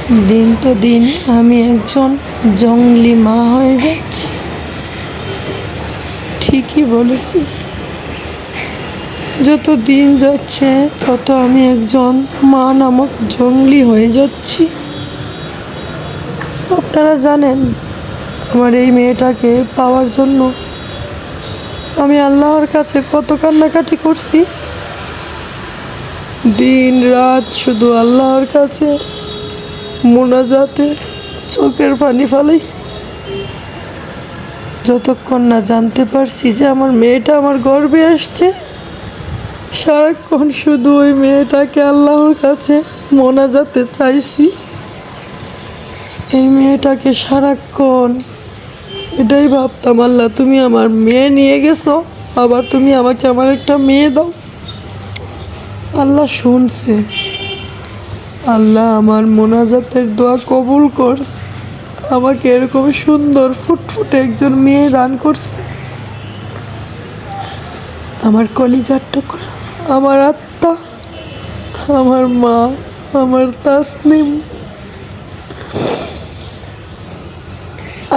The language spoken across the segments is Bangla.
দিন তো দিন আমি একজন জঙ্গলি মা হয়ে যাচ্ছি। ঠিকই বলেছি, যত দিন যাচ্ছে তত আমি একজন মা নামক জঙ্গলি হয়ে যাচ্ছি। আপনারা জানেন, আমার এই মেয়েটাকে পাওয়ার জন্য আমি আল্লাহর কাছে কত কান্নাকাটি করছি। দিন রাত শুধু আল্লাহর কাছে মোনাজাতে চোখের পানি ফেলাইছি, যতক্ষণ না জানতে পারছি যে আমার মেয়েটা আমার গর্ভে আসছে। সারাক্ষণ শুধু ওই মেয়েটাকে আল্লাহর কাছে মোনাজাতে চাইছি। এই মেয়েটাকে সারাক্ষণ এটাই ভাবতাম, আল্লাহ তুমি আমার মেয়ে নিয়ে গেছো, আবার তুমি আমাকে আমার একটা মেয়ে দাও। আল্লাহ শুনছে, আল্লাহ আমার মোনাজাতের দোয়া কবুল করছে, আমাকে এরকম সুন্দর ফুটফুটে একজন মেয়ে দান করছে। আমার কলিজার টুকরা, আমার আত্মা, আমার মা, আমার তাসনিম।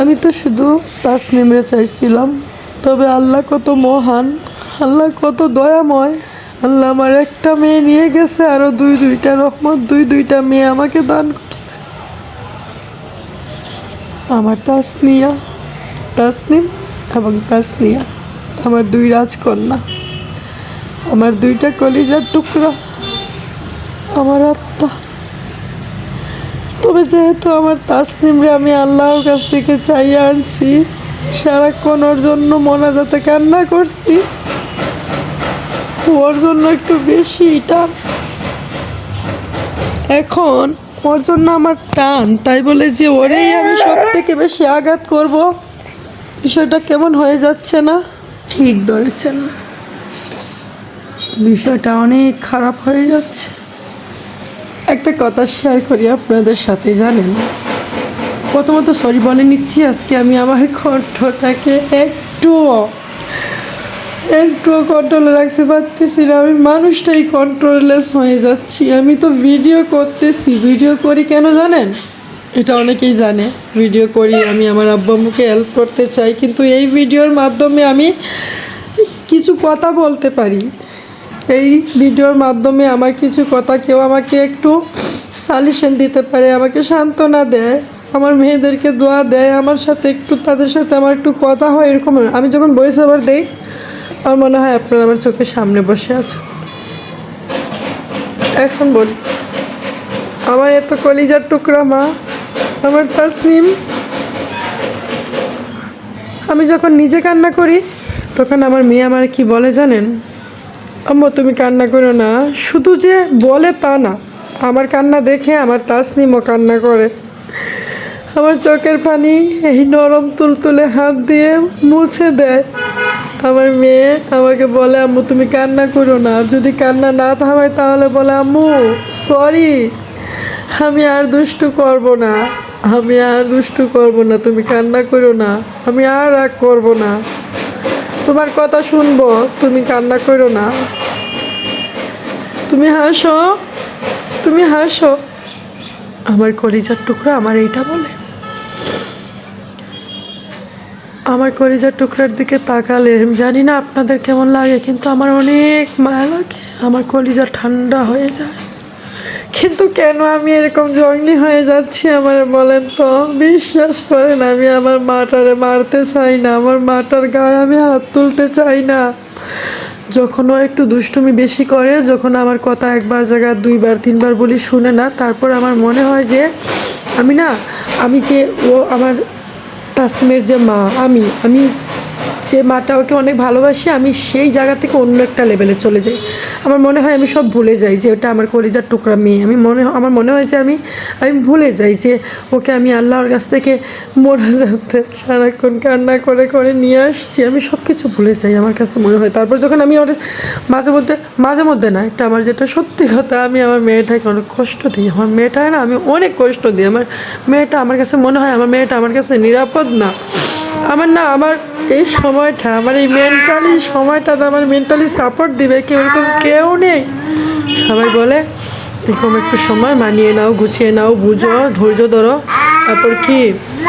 আমি তো শুধু তাসনিমরে চাইছিলাম, তবে আল্লাহ কত মহান, আল্লাহ কত দয়াময়। আল্লাহ আমার একটা মেয়ে নিয়ে গেছে, আরো দুইটা রহমত, দুইটা মেয়ে আমাকে দান করছে। আমার তাসনিম এবং তাসনিয়া, আমার দুই রাজকন্যা, আমার দুইটা কলিজার টুকরা, আমার আত্মা। তবে যেহেতু আমার তাসনিমরে আমি আল্লাহর কাছ থেকে চাইয়ে আনছি, সারাক্ষণ ওর জন্য মোনাজাতে কান্না করছি, ওর জন্য একটু বেশি টান। এখন ওর জন্য আমার টান, তাই বলে যে ওরেই আমি সব থেকে বেশি আঘাত করব, বিষয়টা কেমন হয়ে যাচ্ছে না? ঠিক ধরেছেন, বিষয়টা অনেক খারাপ হয়ে যাচ্ছে। একটা কথা শেয়ার করি আপনাদের সাথে, জানেন, প্রথমত সরি বলে নিচ্ছি, আজকে আমি আমার কণ্ঠটাকে একটুও কন্ট্রোলে রাখতে পারতেছি না। আমি মানুষটাই কন্ট্রোললেস হয়ে যাচ্ছি। আমি তো ভিডিও করতেছি, ভিডিও করি কেন জানেন? এটা অনেকেই জানে, ভিডিও করি আমি আমার আব্বু আম্মুকে হেল্প করতে চাই, কিন্তু এই ভিডিওর মাধ্যমে আমি কিছু কথা বলতে পারি। এই ভিডিওর মাধ্যমে আমার কিছু কথা কেউ আমাকে একটু সাজেশন দিতে পারে, আমাকে সান্ত্বনা দেয়, আমার মেয়েদেরকে দোয়া দেয়, আমার সাথে একটু তাদের সাথে আমার একটু কথা হয়। এরকম আমি যখন ভয়েস ওভার দেই, আমার মনে হয় আপনারা আমার চোখের সামনে বসে আছেন। এখন বলি, আমার এত কলিজার টুকরা মা, আমার তাসনিম, আমি যখন নিজে কান্না করি তখন আমার মেয়ে আমার কি বলে জানেন? আম্মু তুমি কান্না করো না। শুধু যে বলে তা না, আমার কান্না দেখে আমার তাসনিমও কান্না করে। আমার চোখের পানি এই নরম তুলতুলে হাত দিয়ে মুছে দেয়। আমার মেয়ে আমাকে বলে, আম্মু তুমি কান্না করো না। আর যদি কান্না না থামায় তাহলে বলে, আম্মু সরি, আমি আর দুষ্টু করব না, আমি আর দুষ্টু করব না, তুমি কান্না করো না, আমি আর রাগ করব না, তোমার কথা শুনবো, তুমি কান্না করো না, তুমি হাসো, তুমি হাসো। আমার কলিজার টুকরা আমার এইটা বলে। আমার কলিজার টুকরার দিকে তাকালে আমি জানি না আপনাদের কেমন লাগে, কিন্তু আমার অনেক মায়া লাগে, আমার কলিজা ঠান্ডা হয়ে যায়। কিন্তু কেন আমি এরকম জঙ্গলি হয়ে যাচ্ছি আমার বলেন তো? বিশ্বাস করেন, আমি আমার মাটারে মারতে চাই না, আমার মাটার গায়ে আমি হাত তুলতে চাই না। যখন ও একটু দুষ্টুমি বেশি করে, যখন আমার কথা একবার জায়গা দুইবার তিনবার বলি শুনে না, তারপর আমার মনে হয় যে আমি যে ও আমার তাসনিমের যে মা, আমি যে মাটা ওকে অনেক ভালোবাসি, আমি সেই জায়গা থেকে অন্য একটা লেভেলে চলে যাই। আমার মনে হয় আমি সব ভুলে যাই যে ওটা আমার কলিজার টুকরা মেয়ে। আমার মনে হয় যে আমি ভুলে যাই যে ওকে আমি আল্লাহর কাছ থেকে মোনাজাতে সারাক্ষণ কান্না করে করে নিয়ে আসছি। আমি সব কিছু ভুলে যাই, আমার কাছে মনে হয়। তারপর যখন আমি ওর মাঝে মধ্যে না, এটা আমার যেটা সত্যি কথা, আমি আমার মেয়েটাকে অনেক কষ্ট দিই। আমার মেয়েটাকে না আমি অনেক কষ্ট দিই। আমার মেয়েটা আমার কাছে মনে হয় আমার মেয়েটা আমার কাছে নিরাপদ না। আমার এই সময়টা, আমার এই সময়টাতে আমার মেন্টালি সাপোর্ট দিবে কেউ নেই। সবাই বলে এরকম একটু সময় মানিয়ে নাও, গুছিয়ে নাও, বুঝো, ধৈর্য ধরো। তারপর কি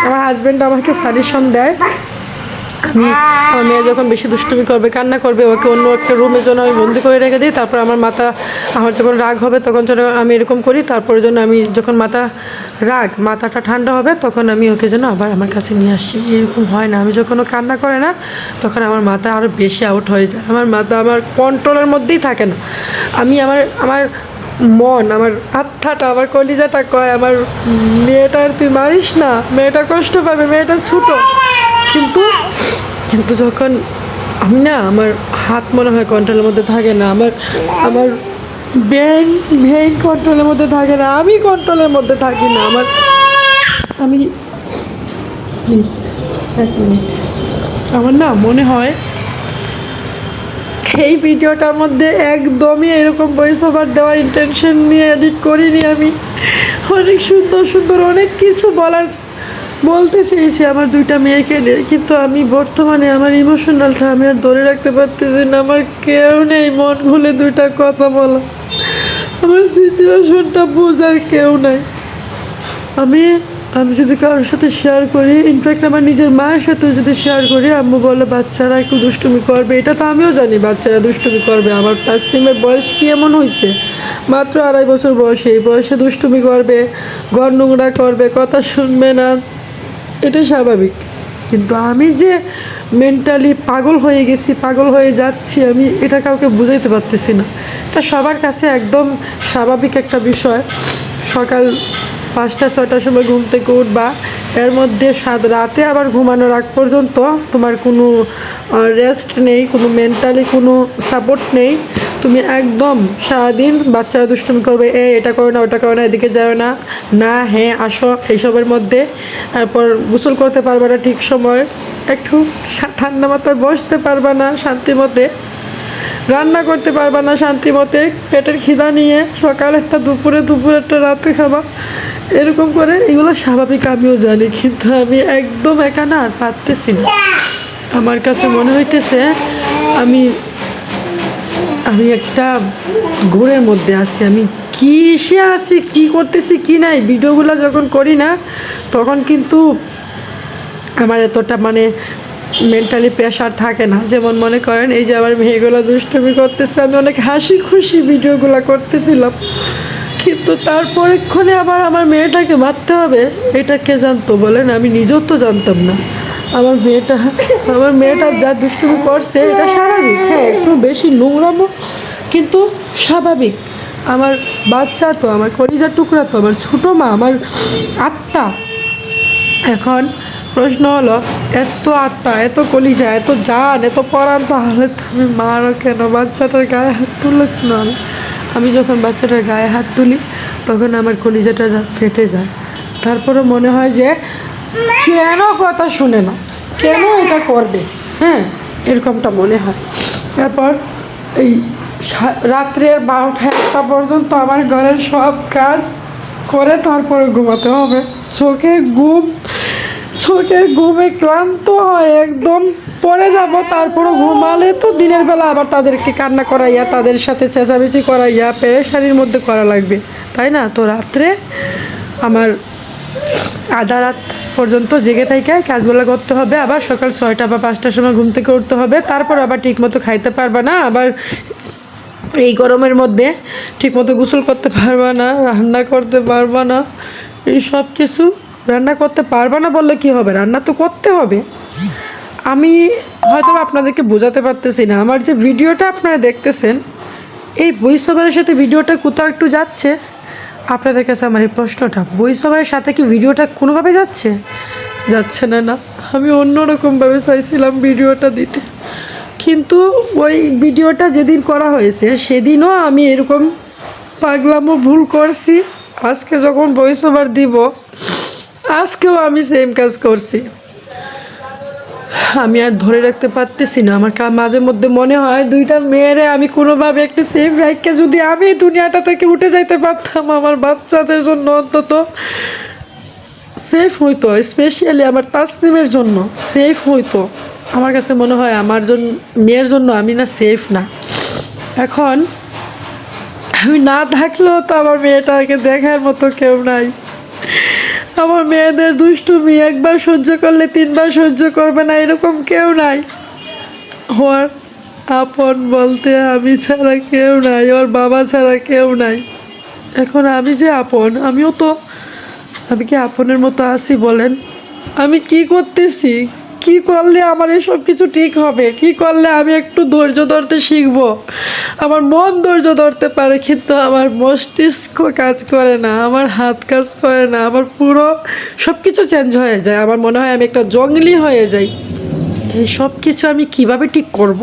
আমার হাজব্যান্ড আমাকে সাজেশন দেয়, আমার মেয়ে যখন বেশি দুষ্টুমি করবে, কান্না করবে, ওকে অন্য একটা রুমের জন্য আমি বন্দি করে রেখে দিই। তারপর আমার যখন রাগ হবে তখন যেন আমি এরকম করি। তারপর যেন আমি যখন মাথাটা ঠান্ডা হবে তখন আমি ওকে যেন আবার আমার কাছে নিয়ে আসি। এরকম হয় না, আমি যখন ও কান্না করে না তখন আমার মাথা আরও বেশি আউট হয়ে যায়। আমার মাথা আমার কন্ট্রোলের মধ্যেই থাকে না। আমি আমার মন, আমার আত্মাটা, আমার কলিজাটা কয় আমার মেয়েটার তুই মারিস না, মেয়েটা কষ্ট পাবে, মেয়েটা ছোটো। কিন্তু কিন্তু যখন আমি না, আমার হাত মনে হয় কন্ট্রোলের মধ্যে থাকে না, আমার ব্রেন কন্ট্রোলের মধ্যে থাকে না, আমি কন্ট্রোলের মধ্যে থাকি না। আমি প্লিজ 1 মিনিট, আমার না মনে হয় এই ভিডিওটার মধ্যে একদমই এরকম ভয়েস ওভার দেওয়ার ইন্টেনশন নিয়ে এডিট করিনি। আমি অনেক সুন্দর সুন্দর অনেক কিছু বলতে চেয়েছি আমার 2টা মেয়েকে নিয়ে, কিন্তু আমি বর্তমানে আমার ইমোশনালটা আমি আর ধরে রাখতে পারতেছি না। আমার কেউ নেই মন খুলে 2টা কথা বলা, আমার সিচুয়েশনটা বোঝার কেউ নাই। আমি যদি কারোর সাথে শেয়ার করি, ইনফ্যাক্ট আমার নিজের মায়ের সাথেও যদি শেয়ার করি, আম্মু বলে বাচ্চারা একটু দুষ্টুমি করবে। এটা তো আমিও জানি বাচ্চারা দুষ্টুমি করবে। আমার তাসনিমের বয়স কি এমন হয়েছে, মাত্র 2.5 বছর বয়সে, এই বয়সে দুষ্টুমি করবে, ঘর নোংরা করবে, কথা শুনবে না, এটা স্বাভাবিক। কিন্তু আমি যে মেন্টালি পাগল হয়ে গেছি, পাগল হয়ে যাচ্ছি, আমি এটা কাউকে বুঝাইতে পারতেছি না। এটা সবার কাছে একদম স্বাভাবিক একটা বিষয়। সকাল 5টা-6টার সময় ঘুম থেকে উঠবা, এর মধ্যে রাতে আবার ঘুমানোর আগ পর্যন্ত তোমার কোনো রেস্ট নেই, কোনো মেন্টালি কোনো সাপোর্ট নেই। তুমি একদম সারাদিন বাচ্চারা দুষ্টুমি করবে, এটা করো না, ওটা করো না, এদিকে যাও না, না হ্যাঁ আসো, এইসবের মধ্যে। তারপর গোসল করতে পারবে না ঠিক সময়, একটু ঠান্ডা মাথায় বসতে পারবে না শান্তি মতে, রান্না করতে পারবে না শান্তি মতে, পেটের খিদা নিয়ে সকাল একটা, দুপুরে একটা, রাতে খাবা, এরকম করে। এগুলো স্বাভাবিক, আমিও জানি, কিন্তু আমি একদম একা না, আর পারতেছি না। আমার কাছে মনে হইতেছে আমি একটা ঘোরের মধ্যে আছি। আমি কিসে আছি, কি করতেছি কি নাই, ভিডিওগুলো যখন করি না তখন কিন্তু আমার এতটা মেন্টালি প্রেশার থাকে না। যেমন মনে করেন এই যে আমার মেয়েগুলো দুষ্টুমি করতেছে, আমি অনেক হাসি খুশি ভিডিওগুলো করতেছিলাম, কিন্তু তারপরেক্ষণে আবার আমার মেয়েটাকে মারতে হবে, এটা কে জানতো বলেন? আমি নিজেও তো জানতাম না। আমার মেয়েটা যা দুষ্টুমি করছে এটা স্বাভাবিক, হ্যাঁ একটু বেশি নোংরামো, কিন্তু স্বাভাবিক। আমার বাচ্চা তো, আমার কলিজার টুকরা তো, আমার ছোটো মা, আমার আত্মা। এখন প্রশ্ন হলো, এত আত্মা, এত কলিজা, এত জান, এত পরাণ, তাহলে তুমি মারো কেন? বাচ্চাটার গায়ে হাত তুললো কেন? আমি যখন বাচ্চাটার গায়ে হাত তুলি তখন আমার কলিজাটা ফেটে যায়। তারপরে মনে হয় যে কেন কথা শুনে না, কেন এটা করবে, হ্যাঁ এরকমটা মনে হয়। তারপর এই রাত্রের 12টা-1টা পর্যন্ত আমার ঘরের সব কাজ করে তারপরে ঘুমাতে হবে। চোখের ঘুমে ক্লান্ত হয় একদম, পরে যাব। তারপরও ঘুমালে তো দিনের বেলা আবার তাদেরকে কান্না করাইয়া, তাদের সাথে চেঁচামেচি করাইয়া পেরেশানির মধ্যে করা লাগবে, তাই না? তো রাত্রে আমার আধা রাত পর্যন্ত জেগে থেকে কাজগুলো করতে হবে, আবার সকাল 6টা বা 5টার সময় ঘুম থেকে উঠতে হবে। তারপর আবার ঠিকমতো খাইতে পারবে না, আবার এই গরমের মধ্যে ঠিকমতো গোসল করতে পারবে না, রান্না করতে পারবে না। এই সব কিছু রান্না করতে পারবে না বললে কি হবে, রান্না তো করতে হবে। আমি হয়তো আপনাদেরকে বোঝাতে পারতেছি না, আমার যে ভিডিওটা আপনারা দেখতেছেন, এই ভয়েস ওভারের সাথে ভিডিওটা কোথাও একটু যাচ্ছে। আপনাদের কাছে আমার এই প্রশ্নটা, ভয়েস ওভারের সাথে কি ভিডিওটা কোনোভাবে যাচ্ছে না? না, আমি অন্যরকমভাবে চাইছিলাম ভিডিওটা দিতে, কিন্তু ওই ভিডিওটা যেদিন করা হয়েছে সেদিনও আমি এরকম পাগলামো ভুল করছি। আজকে যখন ভয়েস ওভার দিব, আজকেও আমি সেম কাজ করছি। আমি আর ধরে রাখতে পারতেছি না। আমার মাঝে মধ্যে মনে হয় 2টা মেয়েরে আমি কোনোভাবে একটু সেফ রাখকে যদি আমি দুনিয়াটা থেকে উঠে যাইতে পারতাম, আমার বাচ্চাদের জন্য অন্তত সেফ হইতো, স্পেশালি আমার তাসনিমের জন্য সেফ হইতো। আমার কাছে মনে হয় আমার মেয়ের জন্য আমি না সেফ না। এখন আমি না থাকলেও তো আমার মেয়েটাকে দেখার মতো কেউ নাই। আমার মেয়েদের দুষ্টুমি একবার সহ্য করলে 3বার সহ্য করবে না, এরকম কেউ নাই। ওর আপন বলতে আমি ছাড়া কেউ নাই, ওর বাবা ছাড়া কেউ নাই। এখন আমি যে আপন, আমি কি আপনের মতো আছি বলেন? আমি কি করতেছি, কি করলে আমার এসব কিছু ঠিক হবে, কি করলে আমি একটু ধৈর্য ধরতে শিখবো? আমার মন ধৈর্য ধরতে পারে, কিন্তু আমার মস্তিষ্ক কাজ করে না, আমার হাত কাজ করে না, আমার পুরো সব কিছু চেঞ্জ হয়ে যায়। আমার মনে হয় আমি একটা জঙ্গলি হয়ে যাই। এই সব কিছু আমি কিভাবে ঠিক করব?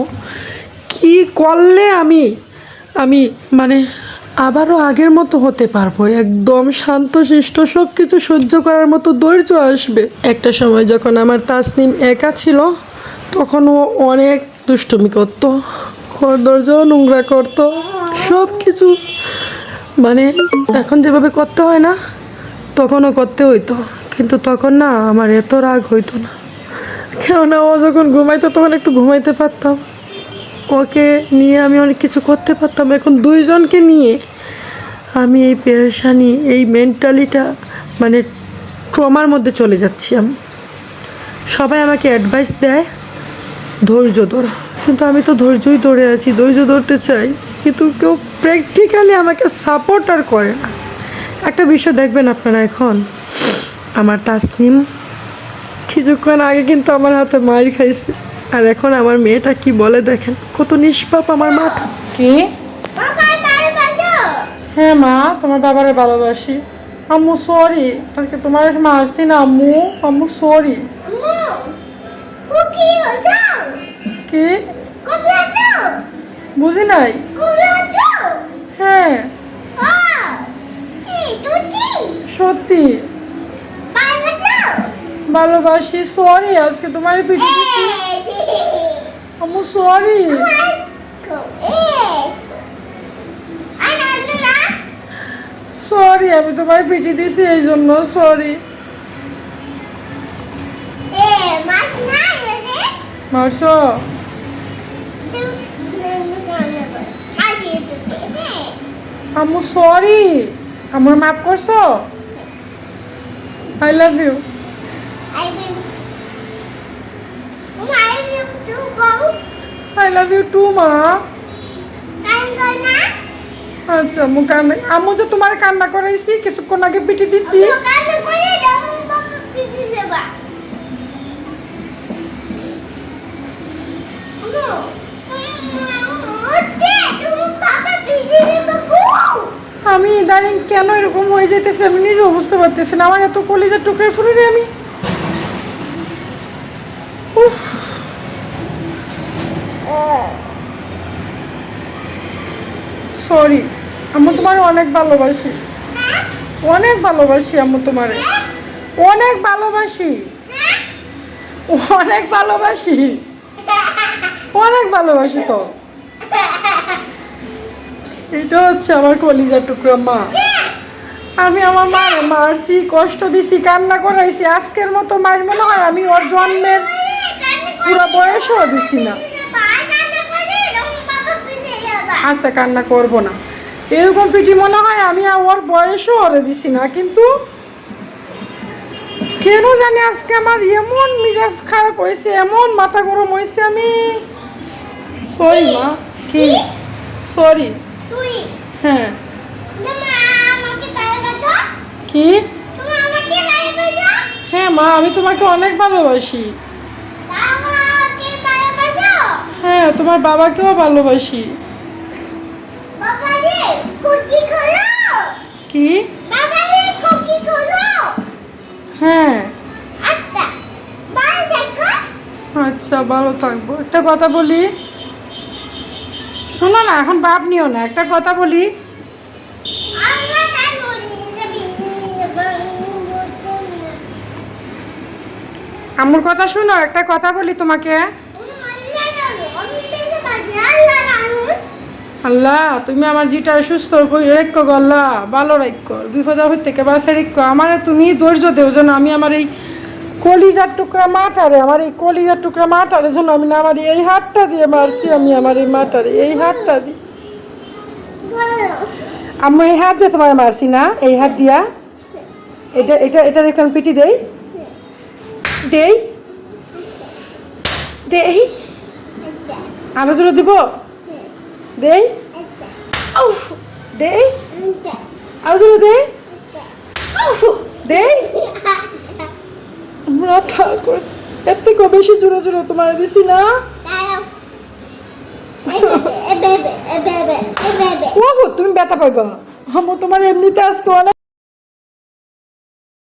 কি করলে আমি আমি মানে আবারও আগের মতো হতে পারবো, একদম শান্তশিষ্ট, সব কিছু সহ্য করার মতো ধৈর্য আসবে? একটা সময় যখন আমার তাসনিম একা ছিল, তখন ও অনেক দুষ্টুমি করতো, দরজা নোংরা করতো, সব কিছু মানে এখন যেভাবে করতে হয় না, তখনও করতে হইতো। কিন্তু তখন না আমার এত রাগ হইতো না, কেননা ও যখন ঘুমাইতো তখন একটু ঘুমাইতে পারতাম, ওকে নিয়ে আমি অনেক কিছু করতে পারতাম। এখন 2জনকে নিয়ে আমি এই পেরেশানি, এই মেন্টালিটা মানে ট্রমার মধ্যে চলে যাচ্ছি আমি। সবাই আমাকে অ্যাডভাইস দেয় ধৈর্য ধরো, কিন্তু আমি তো ধৈর্যই ধরে আছি, ধৈর্য ধরতে চাই, কিন্তু কেউ প্র্যাকটিক্যালি আমাকে সাপোর্ট আর করে না। একটা বিষয় দেখবেন আপনারা, এখন আমার তাসনিম কিছুক্ষণ আগে কিন্তু আমার হাতে মার খাইছে, আর এখন আমার মেয়েটা কি বলে দেখেন, কত নিষ্পাপ আমার মাটা। কি? হ্যাঁ মা, তোমার বাবারে ভালোবাসি। আম্মু সরি, আজকে তোমার মারছি না আম্মু, আম্মু সরি। কি বুঝি নাই? হ্যাঁ সত্যি ভালোবাসি, সরি আজকে তোমার পিঠে দিছি আম্মু, সরি। সরি, আমি তোমার পিঠে দিছি এই জন্য সরি। মারছো? আম্মু সরি, আমার মাফ করছো? I love you. I love you too মা। আচ্ছা আম্মু কান্না, আম্মু যে তোমার কান্না করাইছি, কিছুক্ষণ আগে পিঠে দিছি। আমি ইদানিং কেন এরকম হয়ে যেতেছে আমি নিজেও বুঝতে পারতেছি না। আমার এত কলিজার টুকরা ফুলে রে আমি। উফ, সরি আম্মু, তোমার অনেক ভালোবাসি, অনেক ভালোবাসি আম্মু, তোমার অনেক ভালোবাসি, অনেক ভালোবাসি, অনেক ভালোবাসি। তো এটা হচ্ছে আমার কলিজার টুকরা মা। আমি আমার মার মারছি, কষ্ট দিছি, কান্না করাইছি, আজকের মতো মার মনে হয় আমি ওর জন্মের পুরো বয়সও দিছি না। আচ্ছা কান্না করব না, এরকম পিটি মনে হয় আমি ওর বয়সও ওরে দিছি না, কিন্তু কেন জানি আজকে আমার এমন মিজাজ খারাপ হয়েছে, এমন মাথা গরম হয়েছে। আমি সরি মা। কি সরি? হ্যাঁ কি? হ্যাঁ মা, আমি তোমাকে অনেক ভালোবাসি। হ্যাঁ, তোমার বাবাকেও ভালোবাসি। কি? হ্যাঁ আচ্ছা ভালো থাকবো। একটা কথা বলি, শোনো না, এখন বাপ নিও না, একটা কথা বলি। আম্মুর কথা শোনো, একটা কথা বলি তোমাকে। আল্লাহ তুমি আমার জিটা সুস্থ রেখো গো, আল্লাহ ভালো রাখো, বিপদ আপদ থেকে বাঁচাই রেখো। আমার তুমি ধৈর্য দেও যেন আমি আমার এই কলিজার টুকরা মাটারে, আমার এই কলিজার টুকরা মাটারে যেন আমি না, আমার এই হাতটা দিয়ে মারছি আমি, আমার এই মাটারে এই হাতটা দিয়ে। আমি এই হাত দিয়ে তোমার মারছি না, এই হাত দিয়া এটার এখন পিটি দেই দেই দেই, আরো জোরে দিব দেই, উফ, দেই আরো জোরে দেই, উফ, দেই। মাথা করছি এর থেকে বেশি জোরে জোরে তোমার দিছি না। তুমি ব্যথা পাইবা, তোমার এমনিতে আজকে অনেক